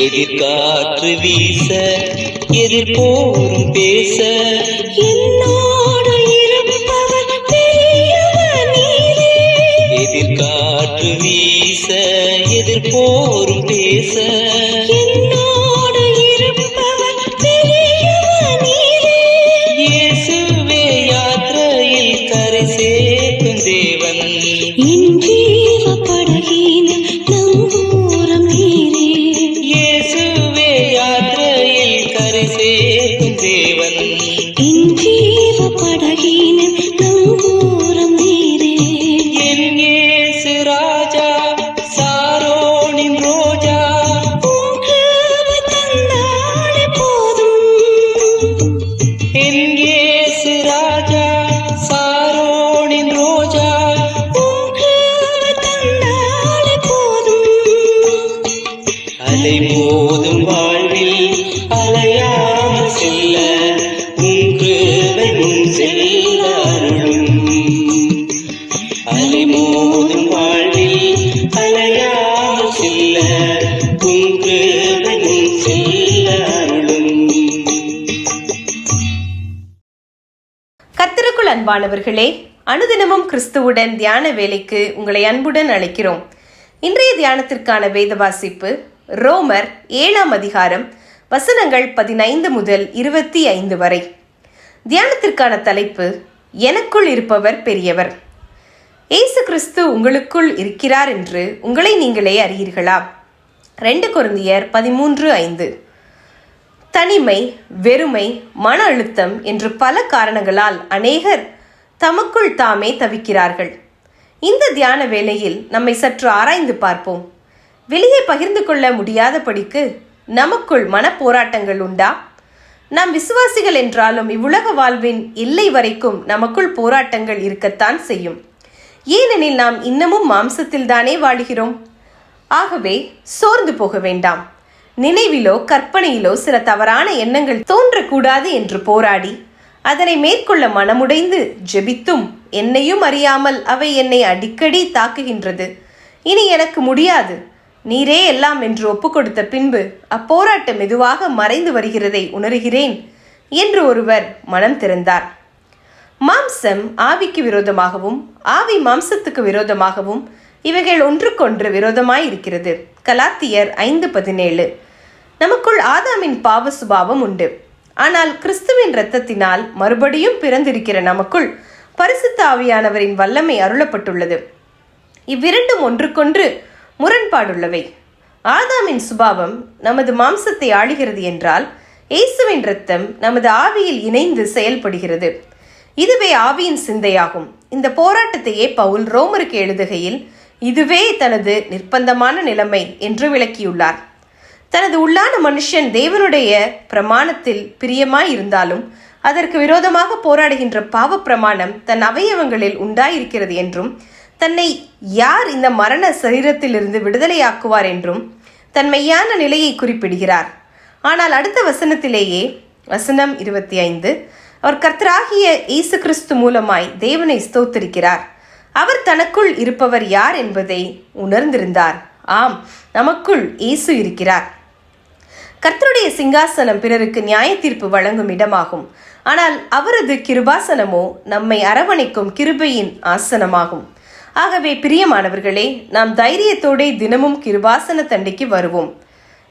எதிர்காற்று வீச எதிர்போரும் பேச என்னோடு இருப்பவர் பெரியவர் நீரே. எதிர்காற்று வீச எதிர்போரும் பேச என்னோடு இருப்பவர் பெரியவர் நீரே. இயேசுவே யாத்திரையில் கரை சேர்க்கும் தேவன். என் ஜீவ படகின் நங்கூரம் நீரே. இயேசுவே யாத்திரையில் கரை சேர்க்கும் தேவன். என் ஜீவ படகின் நங்கூரம் நீரே. என் இயேசு ராஜா சாரோனின் ரோஜா. உம் கிருபை தந்தாலே போதும். என் இயேசு ராஜா சாரோனின் ரோஜா. உம் கிருபை தந்தாலே போதும். அலை மோதும் வாழ்வில் அலையாமல் செல்ல உம் கிருபை முன் செல்ல அருளும். அலை மோதும் வாழ்வில் அலையாமல் செல்ல உம் கிருபை முன் செல்ல அருளும். கர்த்தருக்குள் அன்பானவர்களே, அனுதினமும் கிறிஸ்துவுடன் தியான வேலைக்கு உங்களை அன்புடன் அழைக்கிறோம். இன்றைய தியானத்திற்கான வேத வாசிப்பு ரோமர் 7ஆம் அதிகாரம் வசனங்கள் 15 முதல் 25 வரை. தியானத்திற்கான தலைப்பு எனக்குள் இருப்பவர் பெரியவர். இயேசு கிறிஸ்து உங்களுக்குள் இருக்கிறார் என்று உங்களை நீங்களே அறியீர்களா? 2 கொரிந்தியர் 13:5. தனிமை, வெறுமை, மன அழுத்தம் என்று பல காரணங்களால் அநேகர் தமக்குள் தாமே தவிக்கிறார்கள். இந்த தியான வேளையில் நம்மை சற்று ஆராய்ந்து பார்ப்போம். வெளியே பகிர்ந்து கொள்ள முடியாதபடிக்கு நமக்குள் மனப்போராட்டங்கள் உண்டா? நாம் விசுவாசிகள் என்றாலும் இவ்வுலக வாழ்வின் எல்லை வரைக்கும் நமக்குள் போராட்டங்கள் இருக்கத்தான் செய்யும். ஏனெனில் நாம் இன்னமும் மாம்சத்தில் தானே வாழுகிறோம். ஆகவே சோர்ந்து போக வேண்டாம். நினைவிலோ கற்பனையிலோ சில தவறான எண்ணங்கள் தோன்றக்கூடாது என்று போராடி அதனை மேற்கொள்ள மனமுடைந்து ஜெபித்தும் என்னையும் அறியாமல் அவை என்னை அடிக்கடி தாக்குகின்றது, இனி எனக்கு முடியாது, நீரே எல்லாம் என்று ஒப்புக்கொடுத்த பின்பு அப்போராட்டம் மெதுவாக மறைந்து வருகிறதை உணர்கிறேன் என்று ஒருவர் மனம் திறந்தார். மாம்சம் ஆவிக்கு விரோதமாகவும் ஆவி மாம்சத்துக்கு விரோதமாகவும் இவைகள் ஒன்றுக்கொன்று விரோதமாய் இருக்கிறது. கலாத்தியர் 5:17. நமக்குள் ஆதாமின் பாவ சுபாவம் உண்டு. ஆனால் கிறிஸ்துவின் இரத்தத்தினால் மறுபடியும் பிறந்திருக்கிற நமக்குள் பரிசுத்த ஆவியானவரின் வல்லமை அருளப்பட்டுள்ளது. இவ்விரண்டும் ஒன்றுக்கொன்று முரண்பாடுள்ளவை. ஆதாமின் சுபாவம் நமது மாம்சத்தை ஆளுகிறது என்றால் இயேசுவின் இரத்தம் நமது ஆவியில் இணைந்து செயல்படுகிறது. இதுவே ஆவியின் சிந்தையாகும். இந்த போராட்டத்தையே பவுல் ரோமருக்கு எழுதுகையில் இதுவே தனது நிர்பந்தமான நிலைமை என்று விளக்கியுள்ளார். தனது உள்ளான மனுஷன் தேவனுடைய பிரமாணத்தில் பிரியமாய் இருந்தாலும் அதற்கு விரோதமாக போராடுகின்ற பாவ பிரமாணம் தன் அவயவங்களில் உண்டாயிருக்கிறது என்றும் தன்னை யார் இந்த மரண சரீரத்திலிருந்து விடுதலையாக்குவார் என்றும் தன் மெய்யான நிலையை குறிப்பிடுகிறார். ஆனால் அடுத்த வசனத்திலேயே வசனம் 25 அவர் கர்த்தராகிய இயேசு கிறிஸ்து மூலமாய் தேவனை ஸ்தோத்திரிக்கிறார். அவர் தனக்குள் இருப்பவர் யார் என்பதை உணர்ந்திருந்தார். ஆம், நமக்குள் இயேசு இருக்கிறார். கர்த்தருடைய சிங்காசனம் பிறருக்கு நியாய தீர்ப்பு வழங்கும் இடமாகும். ஆனால் அவரது கிருபாசனமோ நம்மை அரவணைக்கும் கிருபையின் ஆசனமாகும். ஆகவே பிரியமானவர்களே, நாம் தைரியத்தோടെ தினமும் கிருபாசன தண்டைக்கு வருவோம்.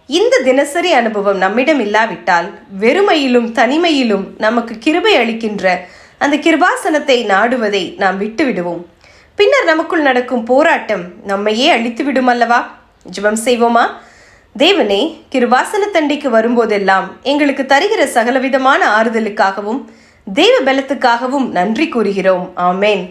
இந்த தினசரி அனுபவம் நம்மிடம் இல்லாவிட்டால் வெறுமையிலும் தனிமையிலும் நமக்கு கிருபை அளிக்கின்ற அந்த கிருபாசனத்தை நாடுவதை நாம் விட்டுவிடுவோம். பின்னர் நமக்குள் நடக்கும் போராட்டம் நம்மையே அழித்து விடும் அல்லவா? ஜெபம் செய்வோமா? தேவனே, கிருபாசன தண்டிக்கு வரும்போதெல்லாம் எங்களுக்கு தருகிற சகலவிதமான ஆறுதலுக்காகவும் தேவ பலத்துக்காகவும் நன்றி கூறுகிறோம். ஆமேன்.